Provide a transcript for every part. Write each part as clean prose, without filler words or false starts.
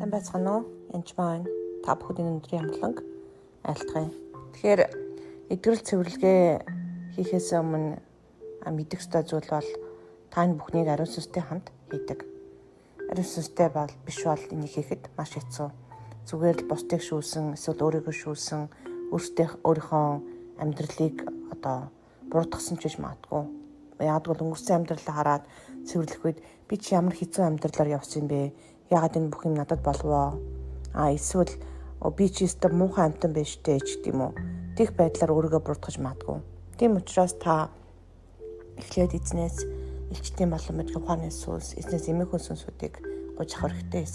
Сайн байцгаана уу? Янч маань та бүхэн өнөөдрийн амгланг айлтгая. Тэгэхээр эдгэрэл цэвэрлэгээ хийхээс өмнө мэдэх ёстой зүйл бол та энэ бүхнийг ариун сүнстэй хамт хийдэг. Ариун сүнстэй бол биш бол энийг хийхэд маш хэцүү. Зүгээр л бусдыг шүүсэн, эсвэл өөрийгөө шүүсэн, өөрийнхөө амьдралыг буруутгасан ч гэж магадгүй. Яагад өнгөрсөн амьдралаа хараад цэвэрлэх үед би чи ямар хэцүү амьдралаар явсан бэ? Яагаад энэ бүх юм надад болвоо? Эсвэл би чи өстө муухай амтан байж тээ ч гэдэм үү. Тих байдлаар өөрийгөө буруутгаж магадгүй. Тийм учраас та эхлээд эзнээс элчтийн болон мэдлэг ухааны сүнс, эзнээс эмээхэн сүнсүүдийг гуйж авах хэрэгтэй.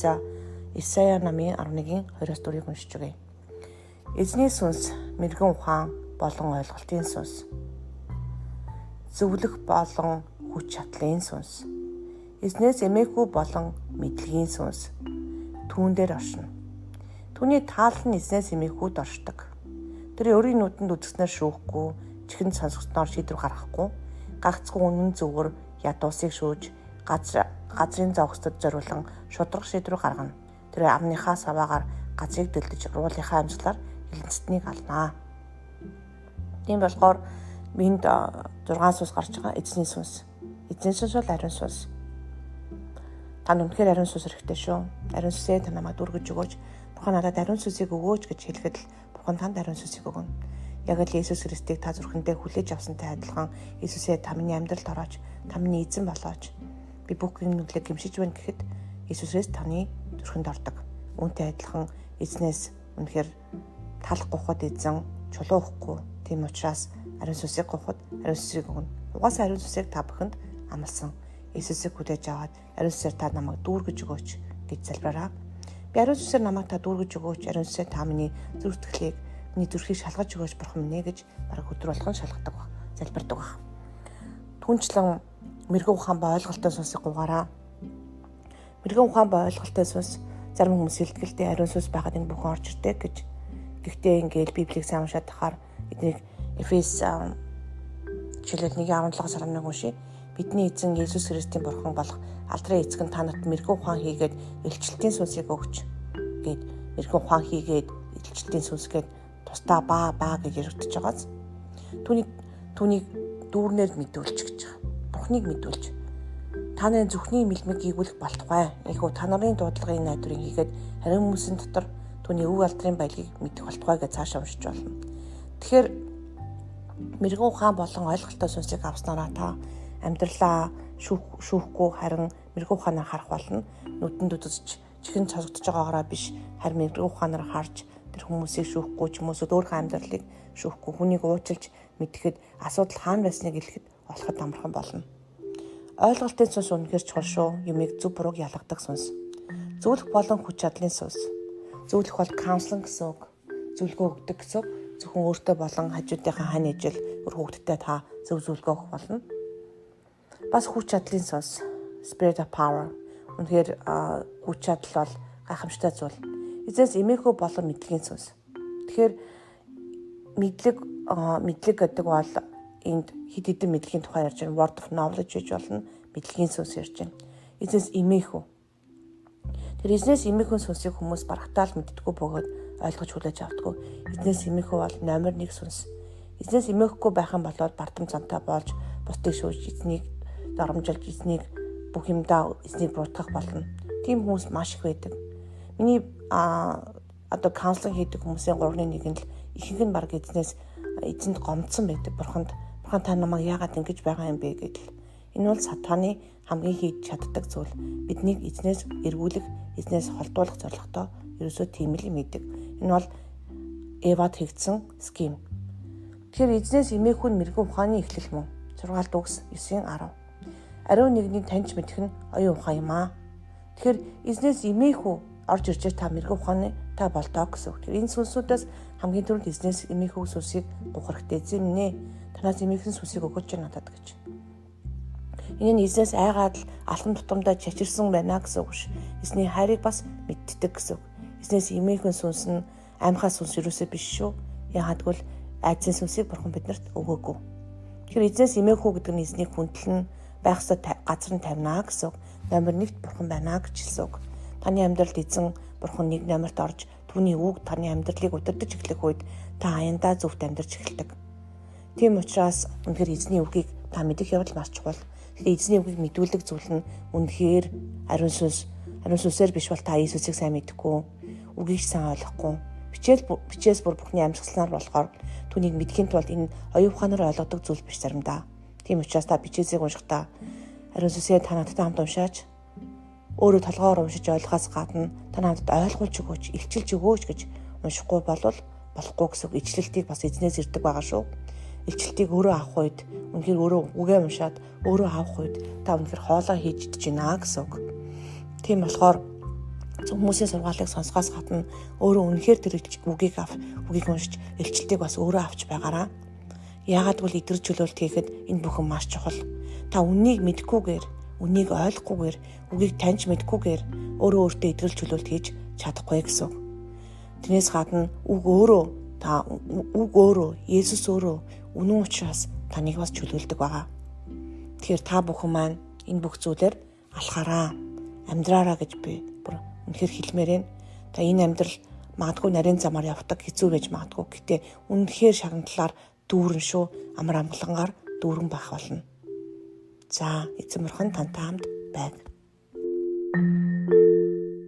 Исая намын 11:2-4-ийг уншиж өгье. Эзний сүнс, мэрэгэн ухаан болон ойлголтын сүнс. Зөвлөх болон хүч чадлын сүнс. Эзнээс эмээхүү болон мэдлэгийн сүнс. Түүн дээр оршино. Түүний таал нь эзнээс эмээхүүд оршдог. Тэр өөрийн нүдэнд үзснээр шүүхгүй, чихэнд сонсгосноор шийдвэр гаргахгүй, гагцгүй үнэн зөвгөр ядуусыг шүүж, газрын зовгостод зориулан шудраг шийдвэр гаргана. Тэр амныхаа саваагаар газрыг дэлдэж, уулынхаа амьсгалаар хилэнцтнийг алнаа. Тийм болохоор бинд 6 сүнс гарч байгаа. Эзний сүнс. Эзний сүнс бол ариун сүнс. Та үнэхээр ариун сүнс хэрэгтэй шүү. Ариун сүнсээ та намайг дүүргэж өгөөч. Бурхан надад ариун сүнсийг өгөөч гэж хэлэхэд л Бурхан танд ариун сүнсийг өгнө. Яг л Иесус Христийг та зүрхэндээ хүлээж авсантай адилхан Иесусээ та миний амьдралд орооч, та миний эзэн болооч. Би бүх гимнүглийг гимшиж байна гэхэд Иесус Христ таны зүрхэнд ордог. Үүнтэй адилхан эзнээс үнэхээр талах гохот эзэн чулуухгүй. Тийм учраас ариун сүнсийг гохот ариун сүнсийг өгнө. Угаасаа ариун сүнсийг та бүхэнд амласан. Иесусыг хүлээж аваад ариун сүнсээр та намайг дүүргэж өгөөч гэж залбираа. Би ариун сүнсээр намайг та дүүргэж өгөөч, ариун сүнсээр та миний зүрх сэтгэлийг, миний зүрхийг шалгаж өгөөч Бурхан минь гэж бараг өдөр болгон шалгадаг баг, залбирдаг баг. Түнчлэн мэрэгэн ухаан ба ойлголтын сүнсийг гуйгаараа. Мэрэгэн ухаан ба ойлголтын сүнс зарим хүмүүс хэлдэгтэй ариун сүнс байгаад энэ бүхэн орж ирдэг гэж. Гэхдээ ингээл Библийг сайн уншаад тахаар эднийг Эфес жишээлбэл 1:17-11 уншия. Бидний эзэн Иесус Христийн Бурхан болох алдрын эзэг нь та нарт мэрэгэн ухаан хийгээд илчлэлтийн сүнсийг өгч гээд мэрэгэн ухаан хийгээд илчлэлтийн сүнсгээд тусдаа баа гэж яригдчихэж байгааз. Түүнийг дүүрнээр мэдүүлж гэж байгаа. Бурхныг мэдүүлж. Та нарын зүрхний мэлмиг ийгүүлэх болтугай. Ийхүү та нарын дуудлагын найдварыг хийгээд харин хүмүүсийн дотор түүний өв алдрын баялагийг мэдэх болтугай гэж цаашаа уншиж болно. Тэгэхээр мэрэгэн ухаан болон ойлголттой сүнсийг авснараа та амьдралаа шүүхгүй харин мэрэгэн ухаанаар харах болно. Нүдэнд үзэж чихэн цогцож байгаагаараа биш, харин мэрэгэн ухаанаар харж тэр хүмүүсийг шүүхгүй ч юм уу өөрийнхөө амьдралыг шүүхгүй хүнийг уучлж мэдхэд асуудал хаана байсныг хэлэхэд олоход амархан болно. Ойлголтын сүнс үнэхээр чухал шүү. Юмыг зөв бурууг ялгадаг сүнс. Зөвлөх болон хүч чадлын сүнс. Зөвлөх бол каунслинг гэсэн үг. Зөвлөгөө өгдөг гэсэн үг. Зөвхөн өөртөө болон хажуудынхаа хань ижил өр хүүхдэдээ та зөв зөвлөгөө өгөх болно. Бас хүч чадлын сүнс. Spirit of power. Үнэхээр хүч чадал бол гайхамшигтай зүйл. Эзнээс эмээхүү болон мэдлэгийн сүнс. Тэгэхээр мэдлэг гэдэг бол энд хэд хэдэн мэдлэгийн тухай ярьж байна. Word of knowledge гэж болно. Мэдлэгийн сүнс ярьж байна. Эзнээс эмээхүү. Тэр эзнээс эмээхүү сүнсийг хүмүүс барагтаал мэддэггүй бөгөөд ойлгож хүлээж авдаг. Эзнээс эмээхүү бол номер 1 сүнс. Эзнээс эмээхгүй байх юм бол бардам цантай болж бусдыг шүүж эзнийг дарамжилж эзнийг бүх юмдаа эзнийг буруутгах болно. Тийм хүмүүс маш их байдаг. Миний каунслинг хийдэг хүмүүсийн 3-1 нь л ихэнх нь баг эзэнд гомдсон байдаг. Бурхан та намайг яагаад ингэж байгаа юм бэ гэдэл. Энэ бол сатаны хамгийн хийж чаддаг зүйл. Биднийг эзнээс эргүүлэх, эзнээс холдуулах зорилготой ерөөсөө тийм л мэддэг. Энэ бол Эвад хийгдсэн схем. Тэгэхээр эзнээс эмээхүү нь мэрэгэн ухааны эхлэл мөн. 6 Дүгс 9:10. Ариун нэгнийг таньж мэдэх нь оюун ухаан юм аа. Тэгэхээр эзнээс эмээхүү орж ирж та мэрэгэн ухааны та болтоо гэсэн үг. Энэ сүнсүүдээс хамгийн түрүүнд эзнээс эмээхүү сүнсийг гуйх хэрэгтэй. Эзэн минь ээ, танаас эмээхэн сүнсийг өгөөч надад гэж. Энэ нь эзнээс айгаад л алтан тутамдаа чачирсан байна гэсэн үг ш. Эзний хайрыг бас мэддэг гэсэн үг. Эзнээс эмээхэн сүнс нь аимхай сүнс юусоо биш шүү. Яагадгүй л айдсын сүнсийг Бурхан биднэрт өгөөгүй. Тэгэхээр эзнээс эмээхүү гэдэг нь эзний хүндэл нь байх ёстой газар нь тавина гэсэн үг. Номер 1 Бурхан байна гэж хэлсэн үг. таны амьдралд эзэн бурхан нэг номерт орж түүний үг таны амьдралыг удирдах эхлэх үед та аяндаа зөвхт амьдарч эхэлдэг. Тийм учраас үнэхээр эзний үгийг та мэдэх явдал маш чухал. Тэгэхээр эзний үгийг мэдүүлдэг зүйл нь үнэхээр ариун сүнсээр биш бол та Иесусыг сайн мэдэхгүй, үгийг сайн ойлгохгүй, бичээс бүр бүхний амьсгалснаар болохоор түүнийг мэдхийн тулд энэ оюун ухаанаар ойлгодог зүйл биш заримдаа. Тийм учраас та бичээсийг уншихдаа ариун сүнсээ та надтай хамт уншаач. Өөрөө толгоор уншиж ойлгохоос гадна та надад ойлгуулж өгөөч, илчилж өгөөч гэж уншихгүй болохгүй гэсэн ижлэлтийг бас эзнээс ирдэг байгаа шүү. Илчилтийг өөрөө авах үед үнэхээр өөрөө үгээ уншаад өөрөө авах үед та үнэхээр хоолоо хийж идэж байна гэсэн үг. Тийм болохоор хүмүүсийн сургаалыг сонсохоос гадна өөрөө үнэхээр тэр үгийг уншиж илчилтийг бас өөрөө авч байгаараа. Яагаад гэвэл идрэл чөлөөлт хийхэд энэ бүхэн маш чухал. Та үнийг мэдхгүйгээр, үнийг ойлгохгүйгээр, үгийг таньж мэдхгүйгээр өөртөө идрэл чөлөөлт хийж чадахгүй гэсэн үг. Тэрнээс гадна үг өөрөө Есүс өөрөө үнэн учраас таныг бас чөлөөлдөг байгаа. Тэгэхээр та бүхэн маань энэ бүх зүйлээр алхаараа, амьдраараа гэж би бүр үнэхээр хэлмээр байна. Та энэ амьдрал магадгүй нарийн замаар явдаг хэцүү байж магадгүй. Гэтэ үнэхээр шагналаар дүүрэн шүү, амар амгалангаар дүүрэн байх болно. За, эзэн бурхан тантай хамт байг.